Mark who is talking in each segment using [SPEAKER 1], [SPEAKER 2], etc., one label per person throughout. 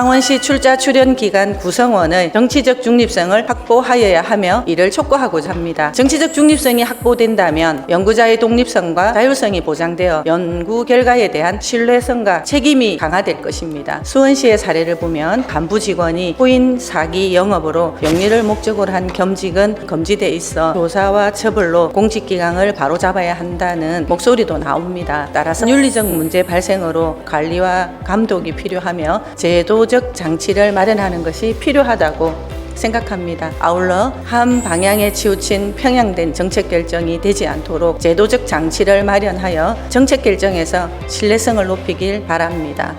[SPEAKER 1] 창원시 출자 출연 기관 구성원의 정치적 중립성을 확보하여야 하며 이를 촉구하고자 합니다. 정치적 중립성이 확보된다면 연구자의 독립성과 자율성이 보장되어 연구 결과에 대한 신뢰성과 책임이 강화될 것입니다. 수원시의 사례를 보면 간부 직원이 후인 사기 영업으로 영리를 목적으로 한 겸직은 금지돼 있어 조사와 처벌로 공직기강을 바로잡아야 한다는 목소리도 나옵니다. 따라서 윤리적 문제 발생으로 관리와 감독이 필요하며 제도적 장치를 마련하는 것이 필요하다고 생각합니다. 아울러 한 방향에 치우친 평양된 정책 결정이 되지 않도록 제도적 장치를 마련하여 정책 결정에서 신뢰성을 높이길 바랍니다.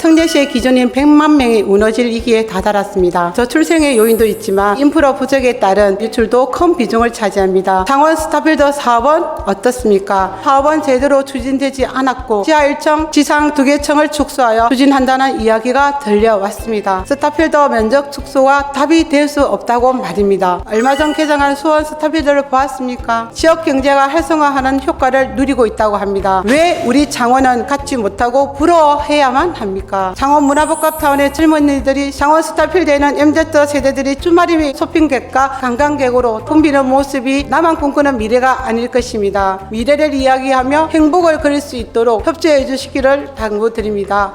[SPEAKER 2] 청주시의 기준인 100만 명이 무너질 위기에 다다랐습니다. 저출생의 요인도 있지만 인프라 부족에 따른 유출도 큰 비중을 차지합니다. 창원 스타필드 사업은 어떻습니까? 사업은 제대로 추진되지 않았고 지하 1층, 지상 2개 층을 축소하여 추진한다는 이야기가 들려왔습니다. 스타필드 면적 축소가 답이 될 수 없다고 말입니다. 얼마 전 개장한 수원 스타필드를 보았습니까? 지역 경제가 활성화하는 효과를 누리고 있다고 합니다. 왜 우리 창원은 갖지 못하고 부러워해야만 합니까? 창원 문화복합타운의 젊은이들이 창원 스타필드에는 MZ 세대들이 주말이 및 쇼핑객과 관광객으로 붐비는 모습이 나만 꿈꾸는 미래가 아닐 것입니다. 미래를 이야기하며 행복을 그릴 수 있도록 협조해 주시기를 당부드립니다.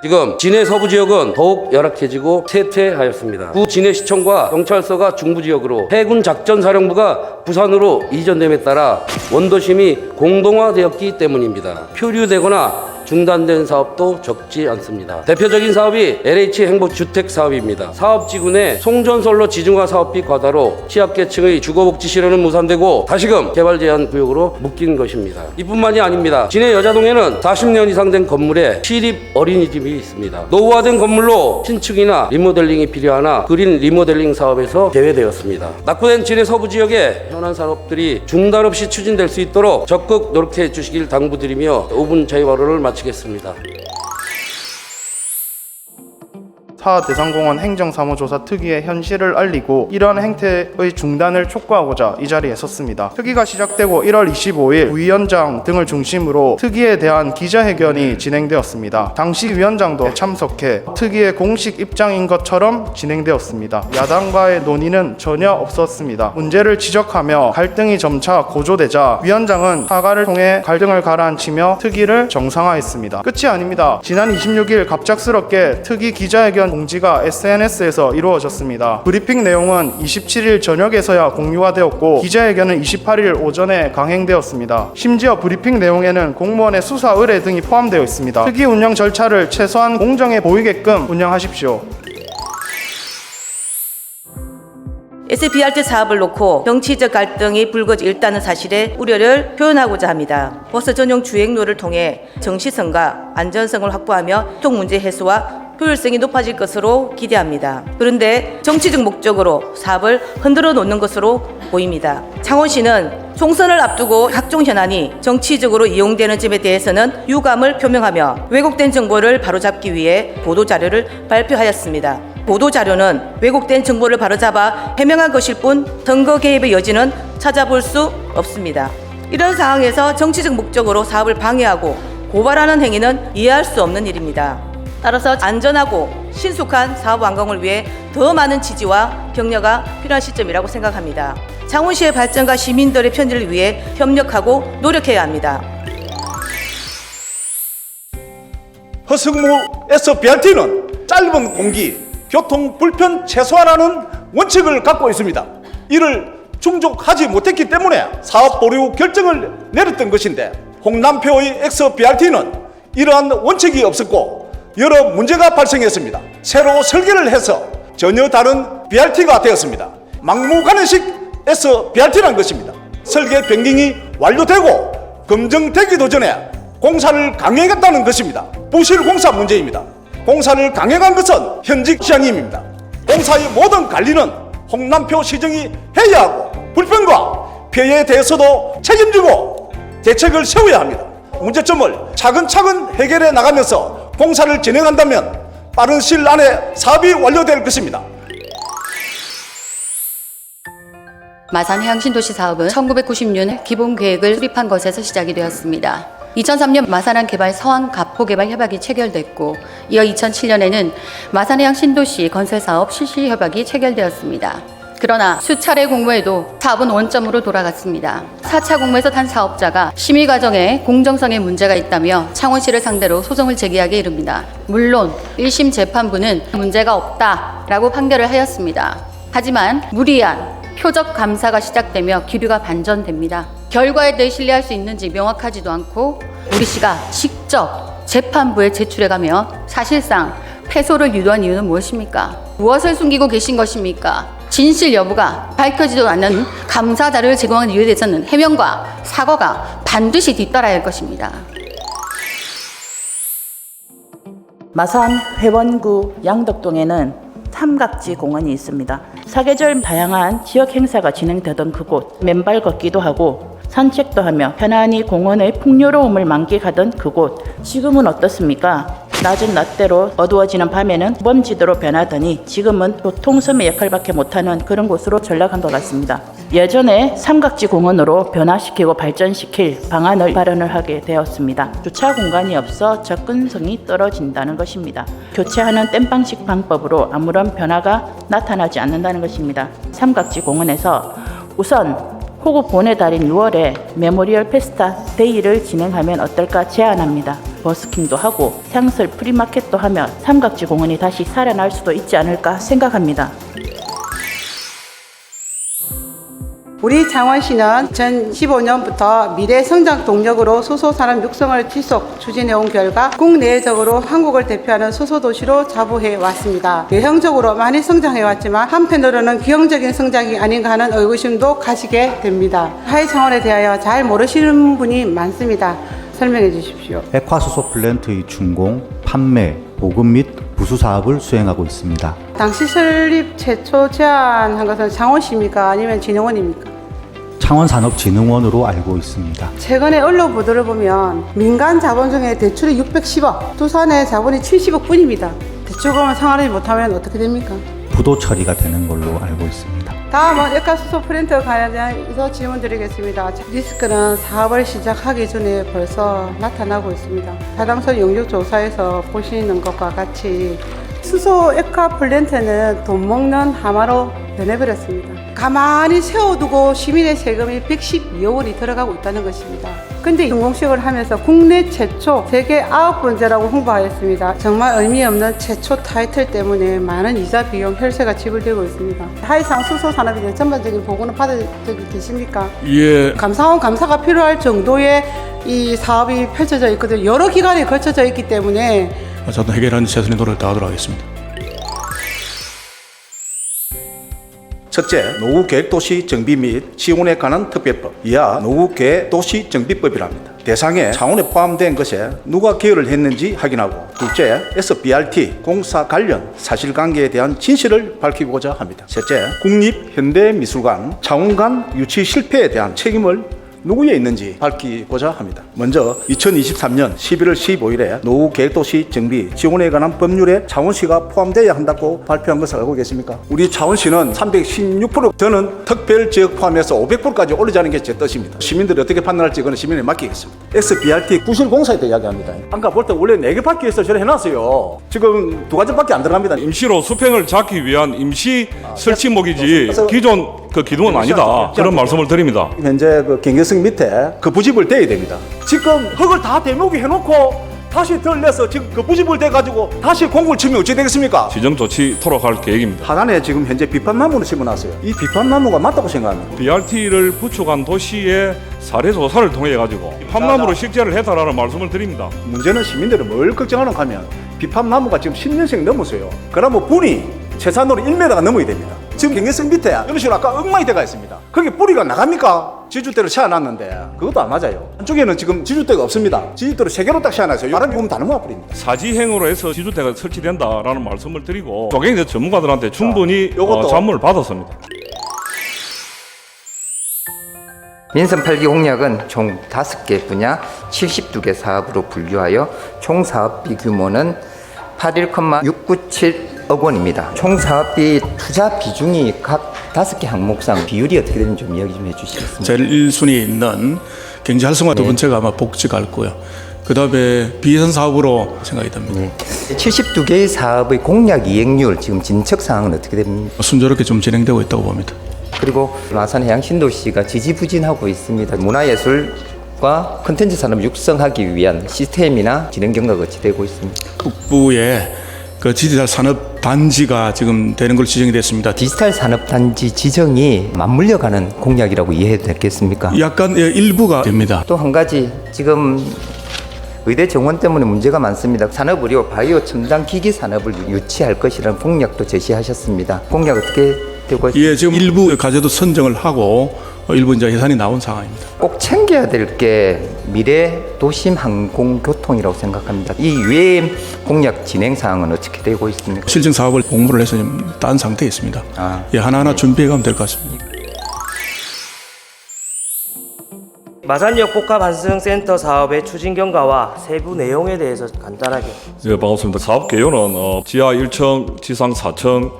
[SPEAKER 3] 지금 진해 서부 지역은 더욱 열악해지고 쇠퇴하였습니다. 구 진해시청과 경찰서가 중부지역으로 해군 작전사령부가 부산으로 이전됨에 따라 원도심이 공동화되었기 때문입니다. 표류되거나 중단된 사업도 적지 않습니다. 대표적인 사업이 LH 행복주택 사업입니다. 사업지구 내 송전솔로 지중화 사업비 과다로 취약계층의 주거복지실현은 무산되고 다시금 개발 제한 구역으로 묶인 것입니다. 이뿐만이 아닙니다. 진해 여자동에는 40년 이상 된 건물에 시립 어린이집이 있습니다. 노후화된 건물로 신축이나 리모델링이 필요하나 그린 리모델링 사업에서 제외되었습니다. 낙후된 진해 서부 지역의 현안 산업들이 중단 없이 추진될 수 있도록 적극 노력해 주시길 당부드리며 5분 저희 발언을 마치겠습니다.
[SPEAKER 4] 사대상공원 행정사무조사 특위의 현실을 알리고 이러한 행태의 중단을 촉구하고자 이 자리에 섰습니다. 특위가 시작되고 1월 25일 부위원장 등을 중심으로 특위에 대한 기자회견이 진행되었습니다. 당시 위원장도 참석해 특위의 공식 입장인 것처럼 진행되었습니다. 야당과의 논의는 전혀 없었습니다. 문제를 지적하며 갈등이 점차 고조되자 위원장은 사과를 통해 갈등을 가라앉히며 특위를 정상화했습니다. 끝이 아닙니다. 지난 26일 갑작스럽게 특위 기자회견 공지가 SNS에서 이루어졌습니다. 브리핑 내용은 27일 저녁에서야 공유가 되었고 기자회견은 28일 오전에 강행되었습니다. 심지어 브리핑 내용에는 공무원의 수사 의뢰 등이 포함되어 있습니다. 특위 운영 절차를 최소한 공정해 보이게끔 운영하십시오.
[SPEAKER 1] SBRT 사업을 놓고 정치적 갈등이 불거질 일다는 사실에 우려를 표현하고자 합니다. 버스 전용 주행로를 통해 정시성과 안전성을 확보하며 교통 문제 해소와 효율성이 높아질 것으로 기대합니다. 그런데 정치적 목적으로 사업을 흔들어 놓는 것으로 보입니다. 창원시는 총선을 앞두고 각종 현안이 정치적으로 이용되는 점에 대해서는 유감을 표명하며 왜곡된 정보를 바로잡기 위해 보도자료를 발표하였습니다. 보도자료는 왜곡된 정보를 바로잡아 해명한 것일 뿐 선거 개입의 여지는 찾아볼 수 없습니다. 이런 상황에서 정치적 목적으로 사업을 방해하고 고발하는 행위는 이해할 수 없는 일입니다. 따라서 안전하고 신속한 사업 완공을 위해 더 많은 지지와 격려가 필요한 시점이라고 생각합니다. 창원시의 발전과 시민들의 편의를 위해 협력하고 노력해야 합니다.
[SPEAKER 5] 허승무 SBRT는 짧은 공기, 교통 불편 최소화라는 원칙을 갖고 있습니다. 이를 충족하지 못했기 때문에 사업 보류 결정을 내렸던 것인데 홍남표의 SBRT는 이러한 원칙이 없었고 여러 문제가 발생했습니다. 새로 설계를 해서 전혀 다른 BRT가 되었습니다. 막무가내식 SBRT란 것입니다. 설계 변경이 완료되고 검증되기도 전에 공사를 강행했다는 것입니다. 부실 공사 문제입니다. 공사를 강행한 것은 현직 시장님입니다. 공사의 모든 관리는 홍남표 시정이 해야 하고 불편과 피해에 대해서도 책임지고 대책을 세워야 합니다. 문제점을 차근차근 해결해 나가면서 공사를 진행한다면 빠른 시일 안에 사업이 완료될 것입니다.
[SPEAKER 6] 마산 해양신도시 사업은 1996년 기본계획을 수립한 것에서 시작이 되었습니다. 2003년 마산항 개발 서항 가포 개발 협약이 체결됐고, 이어 2007년에는 마산해양 신도시 건설 사업 실시 협약이 체결되었습니다. 그러나 수차례 공모에도 사업은 원점으로 돌아갔습니다. 4차 공모에서 탄 사업자가 심의 과정에 공정성에 문제가 있다며 창원시를 상대로 소송을 제기하게 이릅니다. 물론 1심 재판부는 문제가 없다라고 판결을 하였습니다. 하지만 무리한 표적 감사가 시작되며 기류가 반전됩니다. 결과에 대해 신뢰할 수 있는지 명확하지도 않고 우리 씨가 직접 재판부에 제출해가며 사실상 패소를 유도한 이유는 무엇입니까? 무엇을 숨기고 계신 것입니까? 진실 여부가 밝혀지도 않는 감사 자료를 제공한 이유에 대해서는 해명과 사과가 반드시 뒤따라야 할 것입니다.
[SPEAKER 7] 마산 회원구 양덕동에는 삼각지 공원이 있습니다. 사계절 다양한 지역 행사가 진행되던 그곳, 맨발 걷기도 하고 산책도 하며 편안히 공원의 풍요로움을 만끽하던 그곳, 지금은 어떻습니까? 낮은 낮대로 어두워지는 밤에는 범지도로 변하더니 지금은 교통섬의 역할밖에 못하는 그런 곳으로 전락한 것 같습니다. 예전에 삼각지 공원으로 변화시키고 발전시킬 방안을 마련을 하게 되었습니다. 주차 공간이 없어 접근성이 떨어진다는 것입니다. 교체하는 땜방식 방법으로 아무런 변화가 나타나지 않는다는 것입니다. 삼각지 공원에서 우선 호구 본의 달인 6월에 메모리얼 페스타 데이를 진행하면 어떨까 제안합니다. 버스킹도 하고 향설 프리마켓도 하며 삼각지 공원이 다시 살아날 수도 있지 않을까 생각합니다.
[SPEAKER 2] 우리 창원시는 2015년부터 미래 성장 동력으로 소소산업 육성을 지속 추진해 온 결과 국내적으로 한국을 대표하는 소소도시로 자부해 왔습니다. 외형적으로 많이 성장해 왔지만 한편으로는 기형적인 성장이 아닌가 하는 의구심도 가지게 됩니다. 하이 창원에 대하여 잘 모르시는 분이 많습니다. 설명해 주십시오.
[SPEAKER 8] 액화수소 플랜트의 준공, 판매, 보급 및 부수 사업을 수행하고 있습니다.
[SPEAKER 2] 당시 설립 최초 제안한 것은 창원시입니까? 아니면 진흥원입니까?
[SPEAKER 8] 창원산업진흥원으로 알고 있습니다.
[SPEAKER 2] 최근에 언론 보도를 보면 민간 자본 중에 대출이 610억, 두산의 자본이 70억 뿐입니다. 대출금을 상환하지 못하면 어떻게 됩니까?
[SPEAKER 8] 부도 처리가 되는 걸로 알고 있습니다.
[SPEAKER 2] 다음은 액화수소 플랜트 관련해서 질문 드리겠습니다. 리스크는 사업을 시작하기 전에 벌써 나타나고 있습니다. 타당성 영역 조사에서 보시는 것과 같이 수소 액화 플랜트는 돈 먹는 하마로 변해버렸습니다. 가만히 세워두고 시민의 세금이 112억 원이 들어가고 있다는 것입니다. 근데 준공식을 하면서 국내 최초 세계 9번째라고 홍보하였습니다. 정말 의미 없는 최초 타이틀 때문에 많은 이자 비용 혈세가 지불되고 있습니다. 하이상 수소 산업에 대한 전반적인 보고는 받은 적이 계십니까?
[SPEAKER 9] 예.
[SPEAKER 2] 감사원 감사가 필요할 정도의 이 사업이 펼쳐져 있거든요. 여러 기관에 걸쳐져 있기 때문에
[SPEAKER 9] 저도 해결하는 최선의 노력을 다하도록 하겠습니다.
[SPEAKER 5] 첫째, 노후계획도시 정비 및 지원에 관한 특별법, 이하 노후계획도시 정비법이랍니다. 대상에 창원에 포함된 것에 누가 기여를 했는지 확인하고, 둘째, SBRT 공사 관련 사실관계에 대한 진실을 밝히고자 합니다. 셋째, 국립현대미술관 창원관 유치 실패에 대한 책임을 누구에 있는지 밝히고자 합니다. 먼저 2023년 11월 15일에 노후계획도시 정비 지원에 관한 법률에 창원시가 포함되어야 한다고 발표한 것을 알고 계십니까? 우리 창원시는 316%, 저는 특별지역 포함해서 500%까지 올리자는 게 제 뜻입니다. 시민들이 어떻게 판단할지 그건 시민에 맡기겠습니다. SBRT 구실공사에 대해 이야기합니다. 아까 볼 때 원래 4개 파트에서 저를 해놨어요. 지금 2가지밖에 안 들어갑니다.
[SPEAKER 9] 임시로 수평을 잡기 위한 임시 설치목이지 기존 그 기둥은 아니다. 그런 말씀을 드립니다.
[SPEAKER 5] 현재 그 경계성 밑에 그 부집을 떼야 됩니다. 지금 흙을 다 대목이 해놓고 다시 덜 내서 지금 그 부집을 떼가지고 다시 공구를 치면 어찌 되겠습니까?
[SPEAKER 9] 지정 조치 토록할 계획입니다.
[SPEAKER 5] 하단에 지금 현재 비판나무를 심어놨어요. 이 비판나무가 맞다고 생각합니다.
[SPEAKER 9] BRT를 구축한 도시의 사례 조사를 통해 가지고 비판나무로 식재를 했다라는 말씀을 드립니다.
[SPEAKER 5] 문제는 시민들이 뭘 걱정하는가 하면 비판나무가 지금 10년씩 넘었어요. 그러면 분이 최소한으로 1m가 넘어야 됩니다. 지금 경계성 밑에 이런 식으로 아까 엉망이대가 있습니다. 거기 뿌리가 나갑니까? 지주대를 채워놨는데 그것도 안 맞아요. 한쪽에는 지금 지주대가 없습니다. 지주대를 3개로 딱 채워놨어요. 바람이 보면 다 넘어가 버립니다.
[SPEAKER 9] 사지행으로 해서 지주대가 설치된다라는 말씀을 드리고 조경제 전문가들한테 충분히
[SPEAKER 5] 요것도
[SPEAKER 9] 자문을 받았습니다.
[SPEAKER 10] 민선 8기 공약은 총 5개 분야 72개 사업으로 분류하여 총 사업비 규모는 81,697억 원입니다. 총 사업비 투자 비중이 각 5개 항목상 비율이 어떻게 되는지 좀 이야기 좀 해주시겠습니까?
[SPEAKER 11] 제일 1순위에 있는 경제 활성화 두 번째가 아마 복지가 할 거고요. 그 다음에 비예산 사업으로 생각이 됩니다.
[SPEAKER 10] 72개의 사업의 공약 이행률 지금 진척 사항은 어떻게 됩니까?
[SPEAKER 11] 순조롭게 좀 진행되고 있다고 봅니다.
[SPEAKER 10] 그리고 마산해양 신도시가 지지부진하고 있습니다. 문화예술과 콘텐츠 산업을 육성하기 위한 시스템이나 진행 경과가 어찌 되고 있습니다.
[SPEAKER 11] 북부에 그 디지털 산업 단지가 지금 되는 걸로 지정이 됐습니다.
[SPEAKER 10] 디지털 산업 단지 지정이 맞물려가는 공약이라고 이해해도 되겠습니까?
[SPEAKER 11] 약간 일부가 됩니다.
[SPEAKER 10] 또 한 가지 지금 의대 정원 때문에 문제가 많습니다. 산업의료, 바이오, 첨단 기기 산업을 유치할 것이라는 공약도 제시하셨습니다. 공약 어떻게 되고 있습니까?
[SPEAKER 11] 예, 지금 일부 과제도 선정을 하고 일부 이제 예산이 나온 상황입니다.
[SPEAKER 10] 꼭 챙겨야 될 게 미래 도심 항공교통이라고 생각합니다. 이 유엔 공약 진행 사항은 어떻게 되고 있습니까?
[SPEAKER 11] 실증 사업을 공모를 해서 지금 딴 상태에 있습니다. 예, 하나하나 준비해 가면 될 것 같습니다.
[SPEAKER 12] 마산역 복합환승센터 사업의 추진 경과와 세부 내용에 대해서 간단하게.
[SPEAKER 9] 네, 반갑습니다. 사업 개요는 지하 1층, 지상 4층,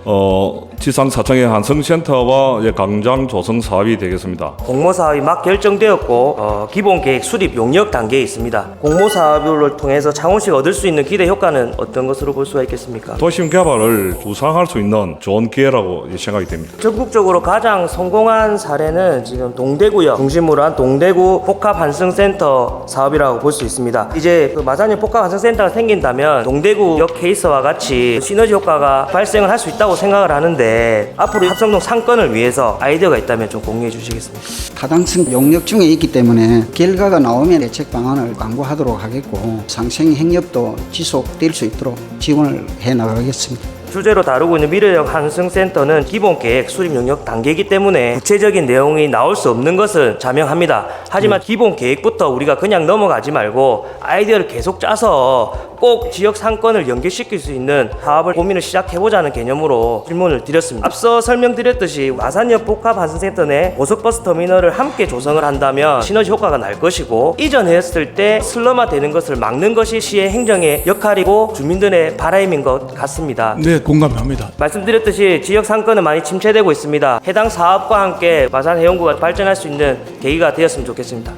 [SPEAKER 9] 지상 4층의 환승센터와 강장 조성 사업이 되겠습니다.
[SPEAKER 12] 공모 사업이 막 결정되었고 기본 계획 수립 용역 단계에 있습니다. 공모 사업을 통해서 창원시가 얻을 수 있는 기대 효과는 어떤 것으로 볼 수가 있겠습니까?
[SPEAKER 9] 도심 개발을 구상할 수 있는 좋은 기회라고 생각이 됩니다.
[SPEAKER 12] 전국적으로 가장 성공한 사례는 지금 동대구역 중심으로 한 동대구 복합환승센터 사업이라고 볼 수 있습니다. 이제 그 마산역 복합환승센터가 생긴다면 동대구역 케이스와 같이 시너지 효과가 발생을 할 수 있다고 생각을 하는데 앞으로 합성동 상권을 위해서 아이디어가 있다면 좀 공유해 주시겠습니까?
[SPEAKER 13] 타당성 용역 중에 있기 때문에 결과가 나오면 대책 방안을 강구하도록 하겠고 상생 행업도 지속될 수 있도록 지원을 해 나가겠습니다.
[SPEAKER 12] 주제로 다루고 있는 미래역 환승센터는 기본 계획 수립 영역 단계이기 때문에 구체적인 내용이 나올 수 없는 것은 자명합니다. 하지만 기본 계획부터 우리가 그냥 넘어가지 말고 아이디어를 계속 짜서 꼭 지역 상권을 연계시킬 수 있는 사업을 고민을 시작해보자는 개념으로 질문을 드렸습니다. 앞서 설명드렸듯이 마산역 복합환승센터 내 고속버스 터미널을 함께 조성을 한다면 시너지 효과가 날 것이고 이전했을 때 슬럼화되는 것을 막는 것이 시의 행정의 역할이고 주민들의 바람인 것 같습니다.
[SPEAKER 11] 네, 공감합니다.
[SPEAKER 12] 말씀드렸듯이 지역 상권은 많이 침체되고 있습니다. 해당 사업과 함께 마산 해운구가 발전할 수 있는 계기가 되었으면 좋겠습니다.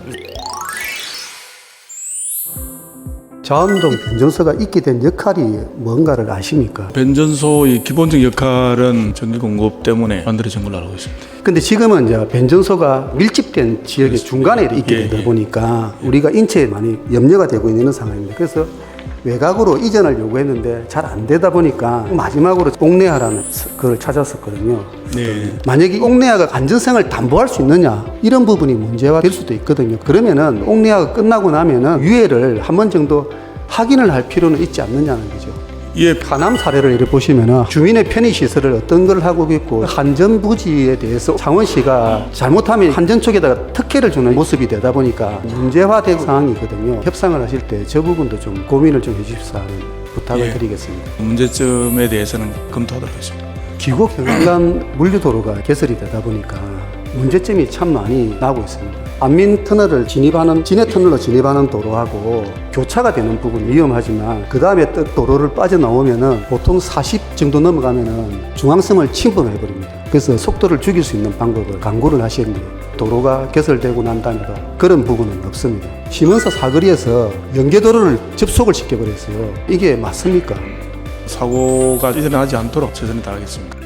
[SPEAKER 2] 자원동 변전소가 있게 된 역할이 뭔가를 아십니까?
[SPEAKER 11] 변전소의 기본적 역할은 전기 공급 때문에 만들어진 걸로 알고 있습니다.
[SPEAKER 2] 근데 지금은 이제 변전소가 밀집된 지역의 중간에 있게 되다 보니까 우리가 인체에 많이 염려가 되고 있는 상황입니다. 그래서 외곽으로 이전을 요구했는데 잘 안 되다 보니까 마지막으로 옥내화라는 그걸 찾았었거든요.
[SPEAKER 11] 네.
[SPEAKER 2] 만약에 옥내화가 안전성을 담보할 수 있느냐 이런 부분이 문제가 될 수도 있거든요. 그러면은 옥내화가 끝나고 나면은 유해를 한 번 정도 확인을 할 필요는 있지 않느냐는 거죠.
[SPEAKER 11] 예,
[SPEAKER 2] 하남 사례를 이렇게 보시면은 주민의 편의 시설을 어떤 걸 하고 있고 한전 부지에 대해서 창원시가 잘못하면 한전 쪽에다가 특혜를 주는 모습이 되다 보니까 문제화된 상황이거든요. 협상을 하실 때 저 부분도 좀 고민을 좀 해주십사 하는 부탁을 드리겠습니다.
[SPEAKER 11] 문제점에 대해서는 검토하도록 하겠습니다.
[SPEAKER 2] 귀곡 경남 물류도로가 개설이 되다 보니까 문제점이 참 많이 나고 있습니다. 안민터널을 진입하는 진해터널로 진입하는 도로하고 교차가 되는 부분이 위험하지만 그 다음에 도로를 빠져나오면은 보통 40 정도 넘어가면은 중앙선을 침범해 버립니다. 그래서 속도를 죽일 수 있는 방법을 강구를 하시는데 도로가 개설되고 난 다음에도 그런 부분은 없습니다. 시먼서 사거리에서 연계도로를 접속을 시켜버렸어요. 이게 맞습니까?
[SPEAKER 11] 사고가 일어나지 않도록 최선을 다하겠습니다.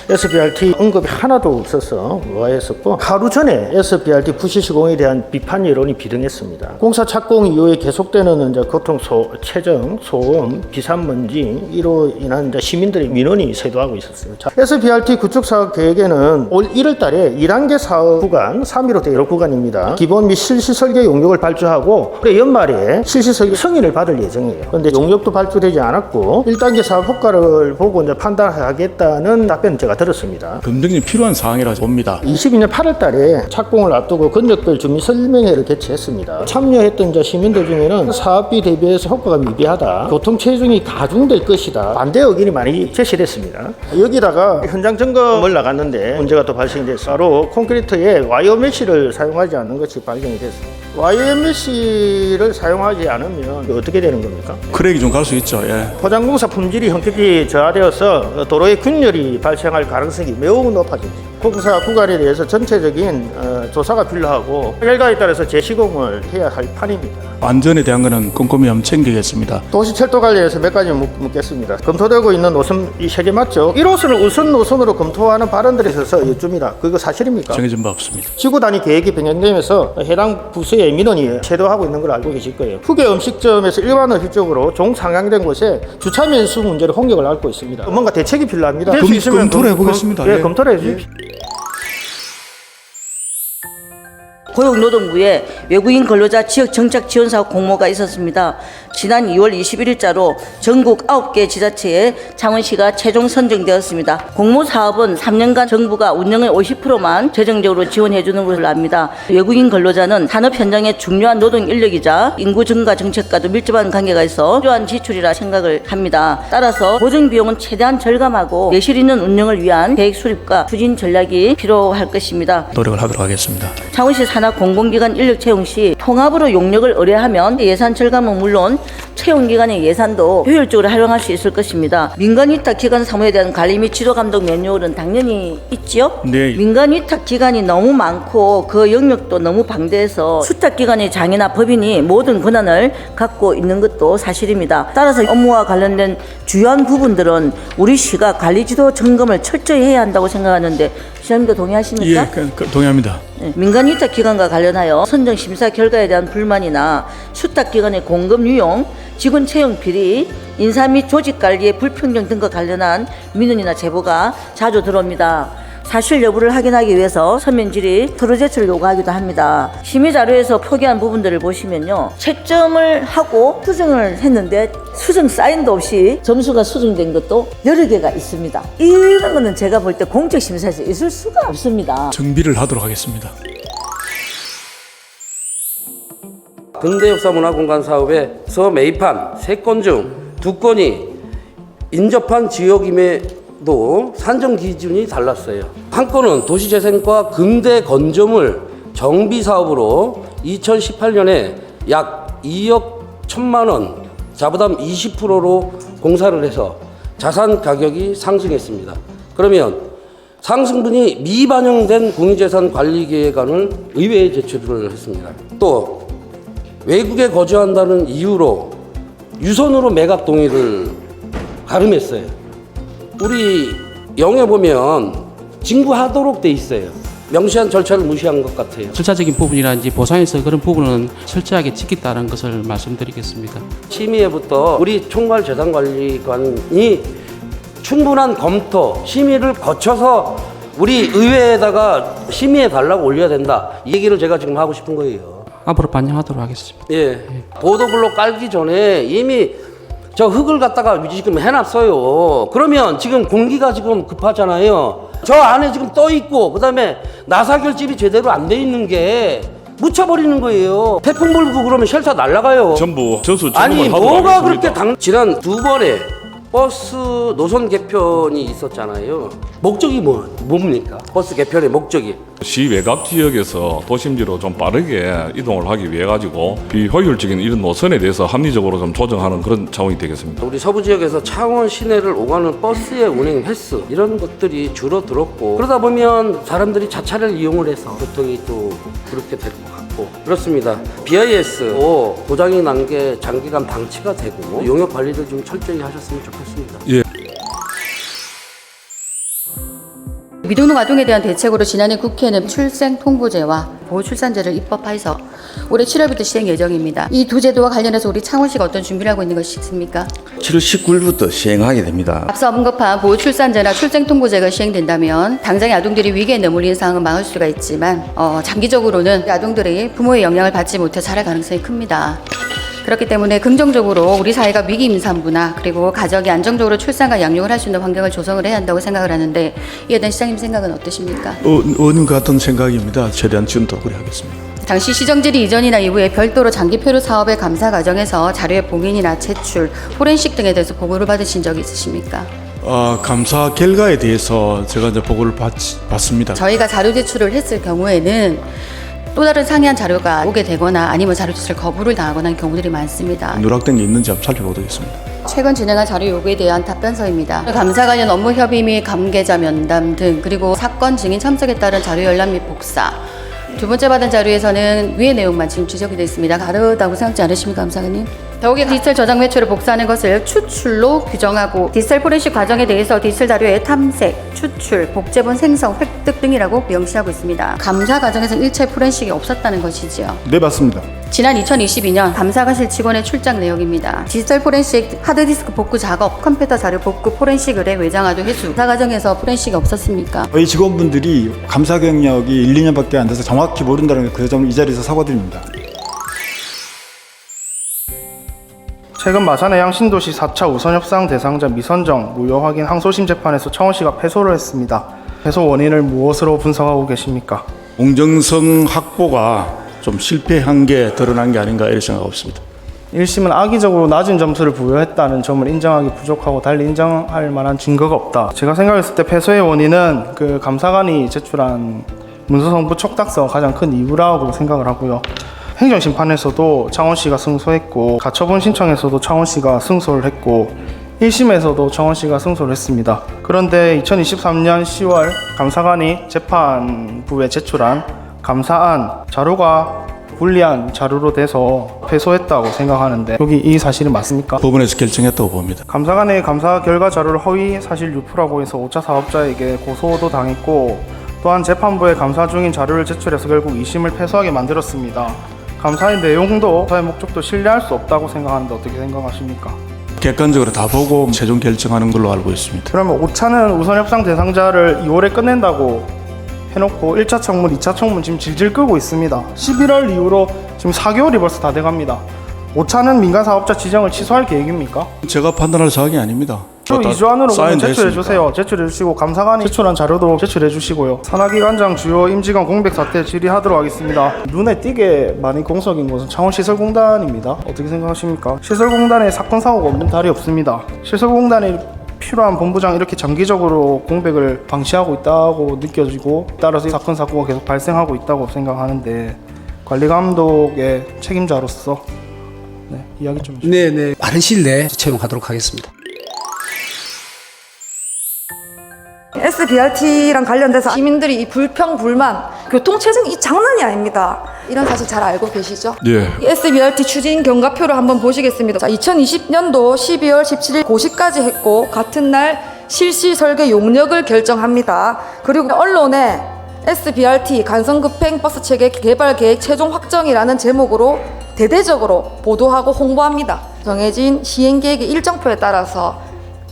[SPEAKER 14] SBRT 언급이 하나도 없어서 의아했었고 하루 전에 SBRT 부실 시공에 대한 비판 여론이 비등했습니다. 공사 착공 이후에 계속되는 이제 교통 체증, 소음, 비산먼지 이로 인한 이제 시민들의 민원이 쇄도하고 있었어요. 자, SBRT 구축 사업 계획에는 올 1월 달에 2단계 사업 구간 3.15 대로 구간입니다. 기본 및 실시 설계 용역을 발주하고 올해 연말에 실시 설계 승인을 받을 예정이에요. 그런데 용역도 발주되지 않았고 1단계 사업 효과를 보고 이제 판단하겠다는 답변을 제가 들었습니다.
[SPEAKER 11] 검증이 필요한 사항이라 봅니다.
[SPEAKER 14] 22년 8월 달에 착공을 앞두고 건적별 주민 설명회를 개최했습니다. 참여했던 시민들 중에는 사업비 대비해서 효과가 미비하다, 교통 체증이 가중될 것이다, 반대 의견이 많이 제시됐습니다. 여기다가 현장 점검을 나갔는데 문제가 또 발생이 돼서 바로 콘크리트에 와이어 메쉬를 사용하지 않는 것이 발견이 됐습니다. YMC를 사용하지 않으면 어떻게 되는 겁니까?
[SPEAKER 11] 크랙이 좀 갈 수 있죠. 예.
[SPEAKER 14] 포장공사 품질이 현격히 저하되어서 도로에 균열이 발생할 가능성이 매우 높아집니다. 공사 구간에 대해서 전체적인 조사가 필요하고 결과에 따라서 재시공을 해야 할 판입니다.
[SPEAKER 11] 안전에 대한 거는 꼼꼼히 한번 챙기겠습니다.
[SPEAKER 14] 도시철도 관리에서 몇 가지 묻겠습니다. 검토되고 있는 노선 이 3개 맞죠? 1호선을 우선 노선으로 검토하는 발언들이 있어서 여쭙니다. 그거 사실입니까?
[SPEAKER 11] 정해진 바 없습니다.
[SPEAKER 14] 지구 단위 계획이 변경되면서 해당 부서의 민원이 제도하고 있는 걸 알고 계실 거예요. 후계 음식점에서 일반화 실적으로 종상향된 곳에 주차 면수 문제를 홍역을 앓고 있습니다. 뭔가 대책이 필요합니다. 될수 있으면
[SPEAKER 11] 검토를 해보겠습니다.
[SPEAKER 14] 예, 검토를 해주십시오.
[SPEAKER 1] 고용노동부에 외국인 근로자 지역 정착 지원 사업 공모가 있었습니다. 지난 2월 21일자로 전국 9개 지자체에 창원시가 최종 선정되었습니다. 공모 사업은 3년간 정부가 운영의 50%만 재정적으로 지원해 주는 것으로 압니다. 외국인 근로자는 산업 현장의 중요한 노동 인력이자 인구 증가 정책과도 밀접한 관계가 있어 필요한 지출이라 생각을 합니다. 따라서 보증 비용은 최대한 절감하고 내실 있는 운영을 위한 계획 수립과 추진 전략이 필요할 것입니다.
[SPEAKER 11] 노력을 하도록 하겠습니다.
[SPEAKER 1] 창원시 산하 공공기관 인력 채용 시 통합으로 용역을 의뢰하면 예산 절감은 물론 채용기관의 예산도 효율적으로 활용할 수 있을 것입니다. 민간위탁기관 사무에 대한 관리 및 지도감독 매뉴얼은 당연히 있지요?
[SPEAKER 11] 네.
[SPEAKER 1] 민간위탁기관이 너무 많고 그 영역도 너무 방대해서 수탁기관의 장이나 법인이 모든 권한을 갖고 있는 것도 사실입니다. 따라서 업무와 관련된 주요한 부분들은 우리 시가 관리지도 점검을 철저히 해야 한다고 생각하는데 시장님도 동의하십니까?
[SPEAKER 11] 예, 동의합니다.
[SPEAKER 1] 민간 위탁기관과 관련하여 선정 심사 결과에 대한 불만이나 수탁기관의 공급 유용, 직원 채용 비리, 인사 및 조직 관리의 불평등 등과 관련한 민원이나 제보가 자주 들어옵니다. 사실 여부를 확인하기 위해서 서면 질의 서류 제출을 요구하기도 합니다. 심의 자료에서 표기한 부분들을 보시면요, 채점을 하고 수정을 했는데 수정 사인도 없이 점수가 수정된 것도 여러 개가 있습니다. 이런 거는 제가 볼 때 공적 심사에서 있을 수가 없습니다.
[SPEAKER 11] 정비를 하도록 하겠습니다.
[SPEAKER 3] 근대역사문화공간 사업에서 매입한 3건 중 2건이 인접한 지역임에도 산정 기준이 달랐어요. 한 건은 도시재생과 근대 건조물 정비 사업으로 2018년에 약 2억 1천만 원 자부담 20%로 공사를 해서 자산 가격이 상승했습니다. 그러면 상승분이 미반영된 공유재산 관리계획안을 의회에 제출을 했습니다. 또 외국에 거주한다는 이유로 유선으로 매각 동의를 가름했어요. 우리 영에 보면 징구하도록 돼 있어요. 명시한 절차를 무시한 것 같아요.
[SPEAKER 15] 절차적인 부분이라든지 보상에서 그런 부분은 철저하게 지켰다는 것을 말씀드리겠습니다.
[SPEAKER 3] 심의회부터 우리 총괄재산관리관이 충분한 검토, 심의를 거쳐서 우리 의회에다가 심의해 달라고 올려야 된다. 이 얘기를 제가 지금 하고 싶은 거예요.
[SPEAKER 15] 앞으로 반영하도록 하겠습니다.
[SPEAKER 3] 예. 보도블록 깔기 전에 이미 저 흙을 갖다가 지금 해놨어요. 그러면 지금 공기가 지금 급하잖아요. 저 안에 지금 떠 있고, 그 다음에 나사결집이 제대로 안 돼 있는 게 묻혀버리는 거예요. 태풍 불고 그러면 쉘터 날아가요.
[SPEAKER 9] 전부 전수
[SPEAKER 3] 아니
[SPEAKER 9] 하도록
[SPEAKER 3] 뭐가
[SPEAKER 9] 하겠습니다.
[SPEAKER 3] 그렇게 지난 2번에 버스 노선 개편이 있었잖아요. 목적이 뭡니까? 버스 개편의 목적이.
[SPEAKER 9] 시 외곽 지역에서 도심지로 좀 빠르게 이동을 하기 위해 가지고 비효율적인 이런 노선에 대해서 합리적으로 좀 조정하는 그런 차원이 되겠습니다.
[SPEAKER 3] 우리 서부 지역에서 창원 시내를 오가는 버스의 운행 횟수 이런 것들이 줄어들었고, 그러다 보면 사람들이 자차를 이용을 해서 교통이 또 그렇게 될 것 같고 그렇습니다. BIS도 고장이 난 게 장기간 방치가 되고 용역 관리를 좀 철저히 하셨으면 좋겠습니다.
[SPEAKER 9] 예.
[SPEAKER 6] 미등록 아동에 대한 대책으로 지난해 국회는 출생 통보제와 보호출산제를 입법해서 올해 7월부터 시행 예정입니다. 이 두 제도와 관련해서 우리 창원시가 어떤 준비를 하고 있는 것이 있습니까?
[SPEAKER 16] 7월 19일부터 시행하게 됩니다.
[SPEAKER 6] 앞서 언급한 보호출산제나 출생통보제가 시행된다면 당장의 아동들이 위기에 내몰리는 상황은 막을 수가 있지만 장기적으로는 아동들이 부모의 영향을 받지 못해 자랄 가능성이 큽니다. 그렇기 때문에 긍정적으로 우리 사회가 위기 임산부나 그리고 가정이 안정적으로 출산과 양육을 할 수 있는 환경을 조성을 해야 한다고 생각을 하는데, 이에 대한 시장님 생각은 어떠십니까?
[SPEAKER 11] 의원님 같은 생각입니다. 최대한 지원 도구를 하겠습니다.
[SPEAKER 6] 당시 시정질의 이전이나 이후에 별도로 장기표류 사업의 감사 과정에서 자료의 봉인이나 제출, 포렌식 등에 대해서 보고를 받으신 적이 있으십니까?
[SPEAKER 11] 감사 결과에 대해서 제가 이제 보고를 받습니다.
[SPEAKER 6] 저희가 자료 제출을 했을 경우에는 또 다른 상이한 자료가 오게 되거나 아니면 자료 제출 거부를 당하거나 하는 경우들이 많습니다.
[SPEAKER 11] 누락된 게 있는지 한번 살펴보겠습니다.
[SPEAKER 6] 최근 진행한 자료 요구에 대한 답변서입니다. 감사 관련 업무 협의 및 관계자 면담 등 그리고 사건 증인 참석에 따른 자료 열람 및 복사. 두 번째 받은 자료에서는 위의 내용만 지금 지적이 되어 있습니다. 다르다고 생각지 않으십니까, 감사관님? 더욱이 디지털 저장 매체를 복사하는 것을 추출로 규정하고 디지털 포렌식 과정에 대해서 디지털 자료의 탐색, 추출, 복제본 생성, 획득 등이라고 명시하고 있습니다. 감사 과정에서 일체 포렌식이 없었다는 것이지요.
[SPEAKER 11] 네, 맞습니다.
[SPEAKER 6] 지난 2022년 감사관실 직원의 출장 내역입니다. 디지털 포렌식 하드디스크 복구 작업, 컴퓨터 자료 복구 포렌식 의뢰 외장하도 회수. 감사 과정에서 포렌식이 없었습니까?
[SPEAKER 11] 저희 직원분들이 감사 경력이 1, 2년밖에 안 돼서 정확히 모른다는 그 점을 이 자리에서 사과드립니다.
[SPEAKER 4] 최근 마산해양 신도시 4차 우선협상 대상자 미선정 무효 확인 항소심 재판에서 창원시가 패소를 했습니다. 패소 원인을 무엇으로 분석하고 계십니까?
[SPEAKER 11] 공정성 확보가 좀 실패한 게 드러난 게 아닌가 이런 생각이 없습니다.
[SPEAKER 4] 1심은 악의적으로 낮은 점수를 부여했다는 점을 인정하기 부족하고 달리 인정할 만한 증거가 없다. 제가 생각했을 때 패소의 원인은 그 감사관이 제출한 문서성부 촉탁서가 가장 큰 이유라고 생각을 하고요. 행정심판에서도 창원시가 승소했고 가처분 신청에서도 창원시가 승소를 했고 1심에서도 창원시가 승소를 했습니다. 그런데 2023년 10월 감사관이 재판부에 제출한 감사안 자료가 불리한 자료로 돼서 패소했다고 생각하는데 여기 이 사실은 맞습니까?
[SPEAKER 11] 법원에서 결정했다고 봅니다.
[SPEAKER 4] 감사관의 감사 결과 자료를 허위 사실 유포라고 해서 5차 사업자에게 고소도 당했고 또한 재판부에 감사 중인 자료를 제출해서 결국 2심을 패소하게 만들었습니다. 감사의 내용도 감사의 목적도 신뢰할 수 없다고 생각하는데 어떻게 생각하십니까?
[SPEAKER 11] 객관적으로 다 보고 최종 결정하는 걸로 알고 있습니다.
[SPEAKER 4] 그러면 5차는 우선협상 대상자를 2월에 끝낸다고 해놓고 1차 청문, 2차 청문 지금 질질 끌고 있습니다. 11월 이후로 지금 4개월이 벌써 다 돼갑니다. 5차는 민간사업자 지정을 취소할 계획입니까?
[SPEAKER 11] 제가 판단할 사항이 아닙니다.
[SPEAKER 4] 2주 안으로 제출해 주세요. 제출해 주시고 감사관이 제출한 자료도 제출해 주시고요. 산하기관장 주요 임직원 공백 사태 질의하도록 하겠습니다. 눈에 띄게 많이 공석인 것은 창원시설공단입니다. 어떻게 생각하십니까? 시설공단에 사건 사고가 없는 달이 없습니다. 시설공단이 필요한 본부장 이렇게 장기적으로 공백을 방치하고 있다고 느껴지고 따라서 사건 사고가 계속 발생하고 있다고 생각하는데 관리감독의 책임자로서 이야기 좀 해주세요.
[SPEAKER 17] 네네 빠른 시일 내에 채용하도록 하겠습니다.
[SPEAKER 18] SBRT랑 관련돼서 시민들이 이 불평, 불만, 교통체증이 이 장난이 아닙니다. 이런 사실 잘 알고 계시죠?
[SPEAKER 9] 예.
[SPEAKER 18] 이 SBRT 추진 경과표를 한번 보시겠습니다. 자, 2020년도 12월 17일 고시까지 했고 같은 날 실시 설계 용역을 결정합니다. 그리고 언론에 SBRT 간선급행 버스체계 개발 계획 최종 확정이라는 제목으로 대대적으로 보도하고 홍보합니다. 정해진 시행 계획의 일정표에 따라서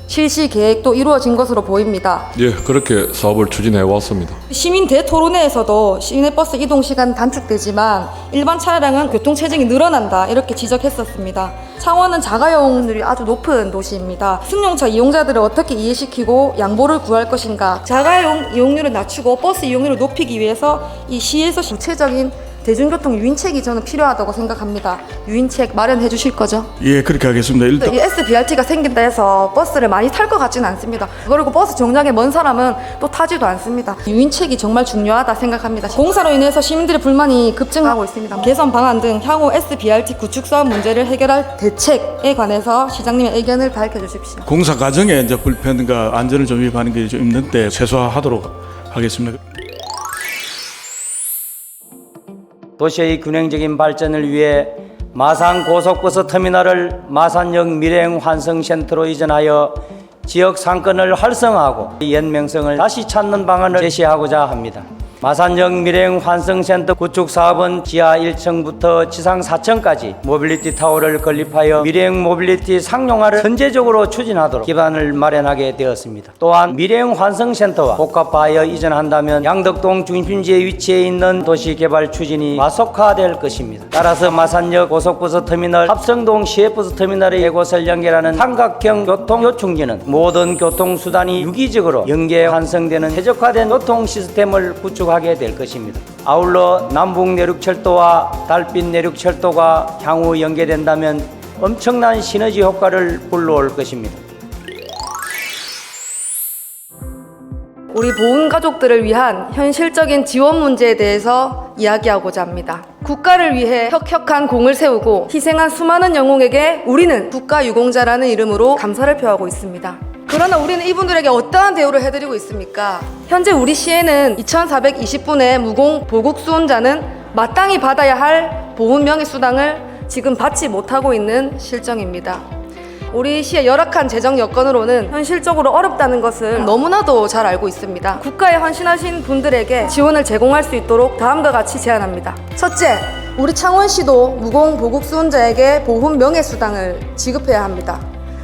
[SPEAKER 18] 실시 계획도 이루어진 것으로 보입니다.
[SPEAKER 9] 예, 그렇게 사업을 추진해 왔습니다.
[SPEAKER 18] 시민 대토론회에서도 시내버스 이동 시간 단축되지만 일반 차량은 교통체증이 늘어난다 이렇게 지적했었습니다. 창원은 자가용률이 아주 높은 도시입니다. 승용차 이용자들을 어떻게 이해시키고 양보를 구할 것인가. 자가용 이용률을 낮추고 버스 이용률을 높이기 위해서 이 시에서 구체적인 대중교통 유인책이 저는 필요하다고 생각합니다. 유인책 마련해 주실 거죠?
[SPEAKER 11] 예, 그렇게 하겠습니다. 일단
[SPEAKER 18] 이 SBRT가 생긴다 해서 버스를 많이 탈 것 같지는 않습니다. 그리고 버스 정량에 먼 사람은 또 타지도 않습니다. 유인책이 정말 중요하다 생각합니다. 공사로 인해서 시민들의 불만이 급증하고 있습니다. 개선 방안 등 향후 SBRT 구축 사업 문제를 해결할 대책에 관해서 시장님의 의견을 밝혀주십시오.
[SPEAKER 11] 공사 과정에 이제 불편과 안전을 좀 위반하는 게 좀 있는데 최소화하도록 하겠습니다.
[SPEAKER 19] 도시의 균형적인 발전을 위해 마산 고속버스 터미널을 마산역 미래행 환승센터로 이전하여 지역 상권을 활성화하고 옛 명성을 다시 찾는 방안을 제시하고자 합니다. 마산역 미래행 환승센터 구축 사업은 지하 1층부터 지상 4층까지 모빌리티 타워를 건립하여 미래행 모빌리티 상용화를 선제적으로 추진하도록 기반을 마련하게 되었습니다. 또한 미래행 환승센터와 복합화하여 이전한다면 양덕동 중심지에 위치해 있는 도시개발 추진이 가속화될 것입니다. 따라서 마산역 고속버스 터미널, 합성동 시외버스 터미널의 3곳을 연결하는 삼각형 교통요충지는 모든 교통수단이 유기적으로 연계 환승되는 최적화된 교통 시스템을 구축하게 될 것입니다. 아울러 남북 내륙철도와 달빛 내륙철도가 향후 연계된다면 엄청난 시너지 효과를 불러올 것입니다.
[SPEAKER 18] 우리 보훈 가족들을 위한 현실적인 지원 문제에 대해서 이야기하고자 합니다. 국가를 위해 혁혁한 공을 세우고 희생한 수많은 영웅에게 우리는 국가유공자라는 이름으로 감사를 표하고 있습니다. 그러나 우리는 이분들에게 어떠한 대우를 해드리고 있습니까? 현재 우리 시에는 2,420분의 무공 보국 수훈자는 마땅히 받아야 할 보훈 명예수당을 지금 받지 못하고 있는 실정입니다. 우리 시의 열악한 재정 여건으로는 현실적으로 어렵다는 것을 너무나도 잘 알고 있습니다. 국가에 헌신하신 분들에게 지원을 제공할 수 있도록 다음과 같이 제안합니다. 첫째, 우리 창원시도 무공 보국 수훈자에게 보훈 명예수당을 지급해야 합니다.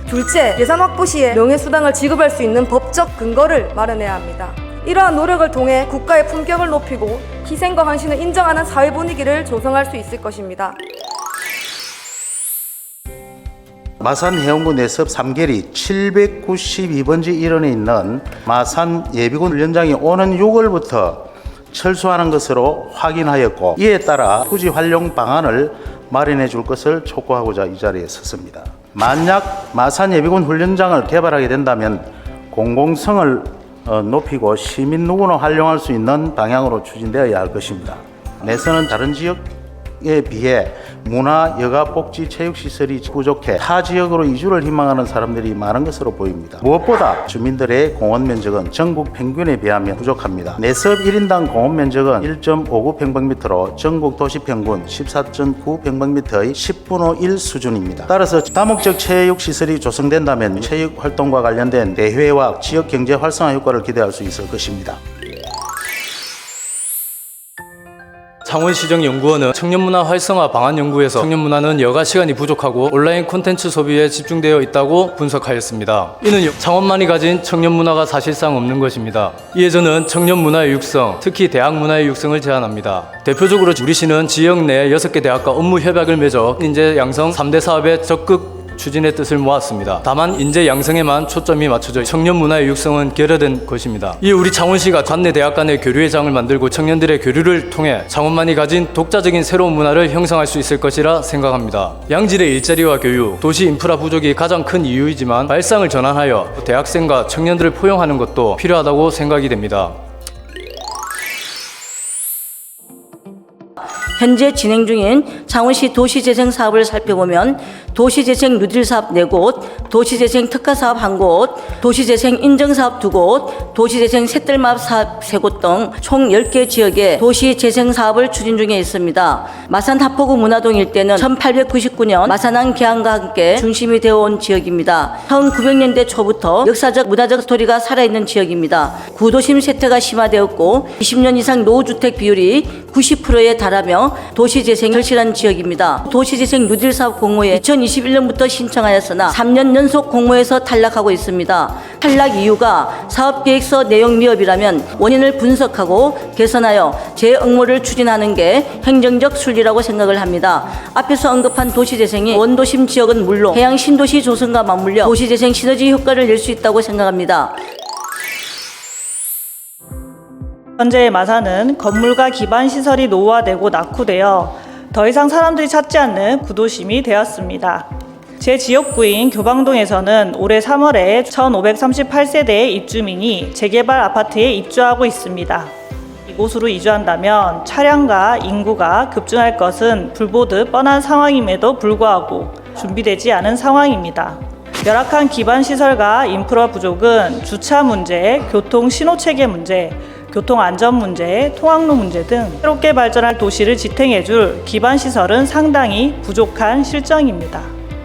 [SPEAKER 18] 둘째, 예산 확보 시에 명예수당을 지급할 수 있는 법적 근거를 마련해야 합니다. 이러한 노력을 통해 국가의 품격을 높이고 희생과 헌신을 인정하는 사회 분위기를 조성할 수 있을 것입니다.
[SPEAKER 20] 마산 해운군 내섭 3계리 792번지 일원에 있는 마산 예비군 훈련장이 오는 6월부터 철수하는 것으로 확인하였고, 이에 따라 후지 활용 방안을 마련해 줄 것을 촉구하고자 이 자리에 섰습니다. 만약 마산 예비군 훈련장을 개발하게 된다면 공공성을 높이고 시민 누구나 활용할 수 있는 방향으로 추진되어야 할 것입니다. 내서는 다른 지역에 비해 문화, 여가, 복지, 체육시설이 부족해 타 지역으로 이주를 희망하는 사람들이 많은 것으로 보입니다. 무엇보다 주민들의 공원 면적은 전국 평균에 비하면 부족합니다. 내섭 1인당 공원 면적은 1.59평방미터로 전국 도시 평균 14.9평방미터의 10분의 1 수준입니다. 따라서 다목적 체육시설이 조성된다면 체육활동과 관련된 대회와 지역 경제 활성화 효과를 기대할 수 있을 것입니다.
[SPEAKER 21] 창원시정연구원은 청년문화 활성화 방안 연구에서 청년문화는 여가 시간이 부족하고 온라인 콘텐츠 소비에 집중되어 있다고 분석하였습니다. 이는 창원만이 가진 청년문화가 사실상 없는 것입니다. 이에 저는 청년문화의 육성, 특히 대학문화의 육성을 제안합니다. 대표적으로 우리 시는 지역 내 6개 대학과 업무 협약을 맺어 인재 양성 3대 사업에 적극 추진의 뜻을 모았습니다. 다만 인재 양성에만 초점이 맞춰져 청년 문화의 육성은 결여된 것입니다. 이에 우리 창원시가 관내 대학 간의 교류의 장을 만들고 청년들의 교류를 통해 창원만이 가진 독자적인 새로운 문화를 형성할 수 있을 것이라 생각합니다. 양질의 일자리와 교육, 도시 인프라 부족이 가장 큰 이유이지만 발상을 전환하여 대학생과 청년들을 포용하는 것도 필요하다고 생각이 됩니다.
[SPEAKER 1] 현재 진행 중인 창원시 도시재생 사업을 살펴보면 도시재생 누딜 사업 4곳, 도시재생 특화사업 1곳, 도시재생 인증사업 2곳, 도시재생 샛들마을 사업 3곳 등 총 10개 지역에 도시재생 사업을 추진 중에 있습니다. 마산 하포구 문화동 일대는 1899년 마산항 개항과 함께 중심이 되어온 지역입니다. 1900년대 초부터 역사적 문화적 스토리가 살아있는 지역입니다. 구도심 쇠퇴가 심화되었고 20년 이상 노후주택 비율이 90%에 달하며 도시재생이 절실한 지역입니다. 도시재생 누딜 사업 공모에 2021년부터 신청하였으나 3년 연속 공모에서 탈락하고 있습니다. 탈락 이유가 사업계획서 내용 미흡이라면 원인을 분석하고 개선하여 재응모를 추진하는 게 행정적 순리라고 생각을 합니다. 앞에서 언급한 도시재생이 원도심 지역은 물론 해양 신도시 조성과 맞물려 도시재생 시너지 효과를 낼 수 있다고 생각합니다.
[SPEAKER 22] 현재 마산은 건물과 기반 시설이 노후화되고 낙후되어 더 이상 사람들이 찾지 않는 구도심이 되었습니다. 제 지역구인 교방동에서는 올해 3월에 1538세대의 입주민이 재개발 아파트에 입주하고 있습니다. 이곳으로 이주한다면 차량과 인구가 급증할 것은 불보듯 뻔한 상황임에도 불구하고 준비되지 않은 상황입니다. 열악한 기반 시설과 인프라 부족은 주차 문제, 교통 신호체계 문제, 교통안전 문제, 통학로 문제 등 새롭게 발전할 도시를 지탱해줄 기반시설은 상당히 부족한 실정입니다.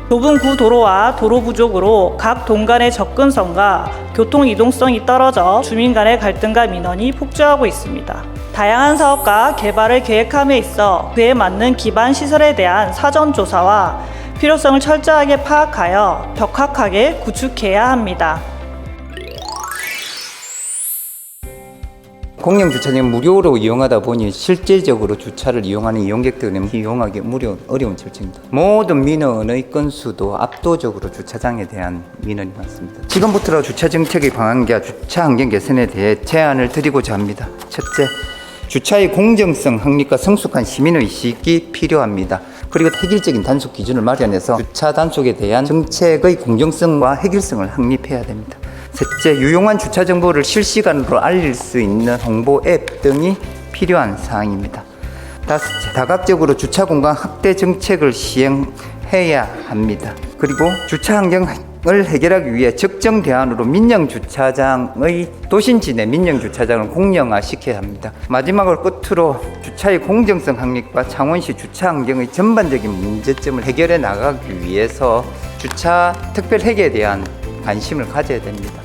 [SPEAKER 22] 좁은 구도로와 도로 부족으로 각 동 간의 접근성과 교통 이동성이 떨어져 주민 간의 갈등과 민원이 폭주하고 있습니다. 다양한 사업과 개발을 계획함에 있어 그에 맞는 기반시설에 대한 사전조사와 필요성을 철저하게 파악하여 벽학하게 구축해야 합니다.
[SPEAKER 10] 공영주차장은 무료로 이용하다 보니 실질적으로 주차를 이용하는 이용객들은 이용하기 어려운 실정입니다. 모든 민원의 건수도 압도적으로 주차장에 대한 민원이 많습니다. 지금부터 주차 정책의 방향과 주차 환경 개선에 대해 제안을 드리고자 합니다. 첫째, 주차의 공정성 확립과 성숙한 시민의식이 필요합니다. 그리고 획일적인 단속 기준을 마련해서 주차 단속에 대한 정책의 공정성과 획일성을 확립해야 됩니다. 셋째, 유용한 주차 정보를 실시간으로 알릴 수 있는 홍보 앱 등이 필요한 사항입니다. 다섯째, 다각적으로 주차 공간 확대 정책을 시행해야 합니다. 그리고 주차 환경을 해결하기 위해 적정 대안으로 민영 주차장의 도심지 내 민영 주차장을 공영화시켜야 합니다. 마지막으로 끝으로 주차의 공정성 확립과 창원시 주차 환경의 전반적인 문제점을 해결해 나가기 위해서 주차 특별 회계에 대한 관심을 가져야 됩니다.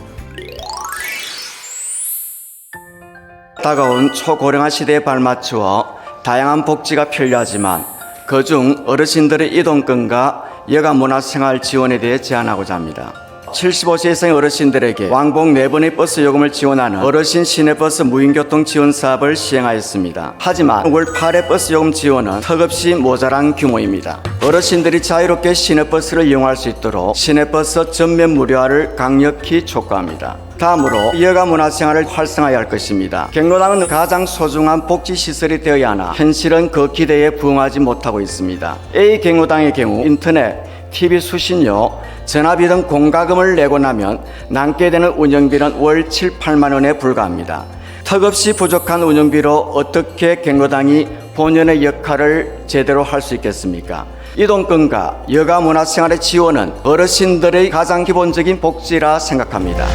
[SPEAKER 7] 다가온 초고령화 시대에 발맞추어 다양한 복지가 필요하지만 그중 어르신들의 이동권과 여가 문화생활 지원에 대해 제안하고자 합니다. 75세 이상의 어르신들에게 왕복 4번의 버스 요금을 지원하는 어르신 시내버스 무인교통 지원 사업을 시행하였습니다. 하지만 월 8회 버스 요금 지원은 턱없이 모자란 규모입니다. 어르신들이 자유롭게 시내버스를 이용할 수 있도록 시내버스 전면 무료화를 강력히 촉구합니다. 다음으로 여가 문화생활을 활성화해야 할 것입니다. 경로당은 가장 소중한 복지시설이 되어야 하나 현실은 그 기대에 부응하지 못하고 있습니다. A 경로당의 경우 인터넷, TV 수신료, 전화비 등 공과금을 내고 나면 남게 되는 운영비는 월 7, 8만 원에 불과합니다. 턱없이 부족한 운영비로 어떻게 경로당이 본연의 역할을 제대로 할 수 있겠습니까? 이동권과 여가 문화생활의 지원은 어르신들의 가장 기본적인 복지라 생각합니다.